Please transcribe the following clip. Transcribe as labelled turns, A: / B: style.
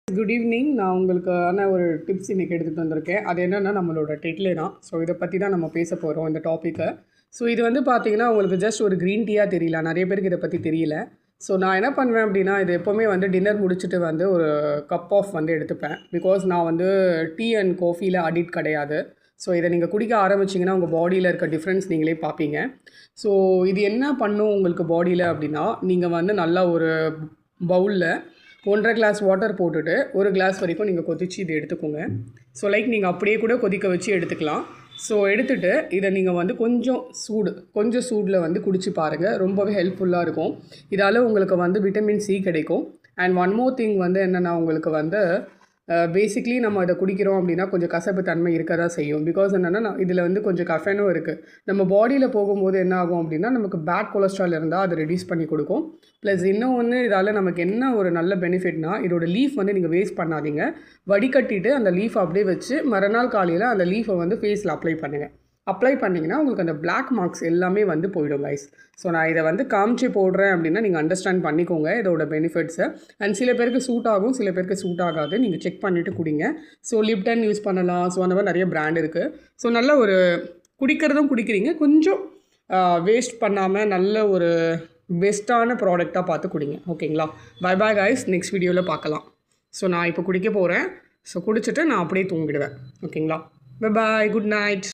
A: Good evening. நான் உங்களுக்கான ஒரு டிப்ஸ் இன்றைக்கி எடுத்துகிட்டு வந்திருக்கேன். அது என்னென்னா நம்மளோட டெட்லே தான். ஸோ இதை பற்றி தான் நம்ம பேச போகிறோம் இந்த டாப்பிக்கை. ஸோ இது வந்து பார்த்திங்கன்னா உங்களுக்கு ஜஸ்ட் ஒரு க்ரீன் டீயாக தெரியல, நிறைய பேருக்கு இதை பற்றி தெரியல. ஸோ நான் என்ன பண்ணுவேன் அப்படின்னா, இது எப்போவுமே வந்து டின்னர் முடிச்சுட்டு வந்து ஒரு கப் ஆஃப் வந்து எடுத்துப்பேன். பிகாஸ் நான் வந்து டீ அண்ட் காஃபியில் அடிக்ட் கிடையாது. ஸோ இதை நீங்கள் குடிக்க ஆரம்பிச்சிங்கன்னா உங்கள் பாடியில் இருக்க டிஃப்ரென்ஸ் நீங்களே பார்ப்பீங்க. ஸோ இது என்ன பண்ணும் உங்களுக்கு பாடியில் அப்படின்னா, நீங்கள் வந்து நல்லா ஒரு பவுலில் 1.5 கிளாஸ் வாட்டர் போட்டுட்டு 1 கிளாஸ் வரைக்கும் நீங்கள் கொதிச்சு இதை எடுத்துக்கோங்க. ஸோ லைக் நீங்கள் அப்படியே கூட கொதிக்க வச்சு எடுத்துக்கலாம். ஸோ எடுத்துகிட்டு இதை நீங்கள் வந்து கொஞ்சம் சூடில் வந்து குடிச்சு பாருங்கள். ரொம்பவே ஹெல்ப்ஃபுல்லாக இருக்கும். இதால் உங்களுக்கு வந்து விட்டமின் சி கிடைக்கும். அண்ட் ஒன் மோர் திங் வந்து என்னென்னா, உங்களுக்கு வந்து பேசிக்லி நம்ம இதை குடிக்கிறோம் அப்படின்னா கொஞ்சம் கசப்பு தன்மை இருக்க தான் செய்யும். பிகாஸ் என்னென்னா இதில் வந்து கொஞ்சம் கஃபேனும் இருக்குது. நம்ம பாடியில் போகும்போது என்ன ஆகும் அப்படின்னா, நமக்கு பேட் கொலஸ்ட்ரால் இருந்தால் அதை ரெடியூஸ் பண்ணி கொடுக்கும். ப்ளஸ் இன்னொன்று இதால் நமக்கு என்ன ஒரு நல்ல பெனிஃபிட்னா, இதோட லீஃப் வந்து நீங்கள் வேஸ்ட் பண்ணாதீங்க. வடிகட்டிட்டு அந்த லீஃப் அப்படியே வச்சு மறுநாள் காலையில் அந்த லீஃபை வந்து ஃபேஸில் அப்ளை பண்ணிங்கன்னா உங்களுக்கு அந்த பிளாக் மார்க்ஸ் எல்லாமே வந்து போயிடும் கைஸ். ஸோ நான் இதை வந்து காமிச்சு போடுறேன் அப்படின்னா நீங்கள் அண்டர்ஸ்டாண்ட் பண்ணிக்கோங்க இதோட பெனிஃபிட்ஸை. அண்ட் சில பேருக்கு சூட் ஆகும், சில பேருக்கு சூட் ஆகாது. நீங்கள் செக் பண்ணிவிட்டு குடிங்க. ஸோ லிப்டன் யூஸ் பண்ணலாம். ஸோ அந்த மாதிரி நிறைய பிராண்ட் இருக்குது. ஸோ நல்ல ஒரு குடிக்கிறீங்க, கொஞ்சம் வேஸ்ட் பண்ணாமல் நல்ல ஒரு பெஸ்ட்டான ப்ராடக்டாக பார்த்து குடிங்க. ஓகேங்களா? பை பாய் கைஸ், நெக்ஸ்ட் வீடியோவில் பார்க்கலாம். ஸோ நான் இப்போ குடிக்க போகிறேன். ஸோ குடிச்சிட்டு நான் அப்படியே தூங்கிடுவேன். ஓகேங்களா? Bye bye, good night.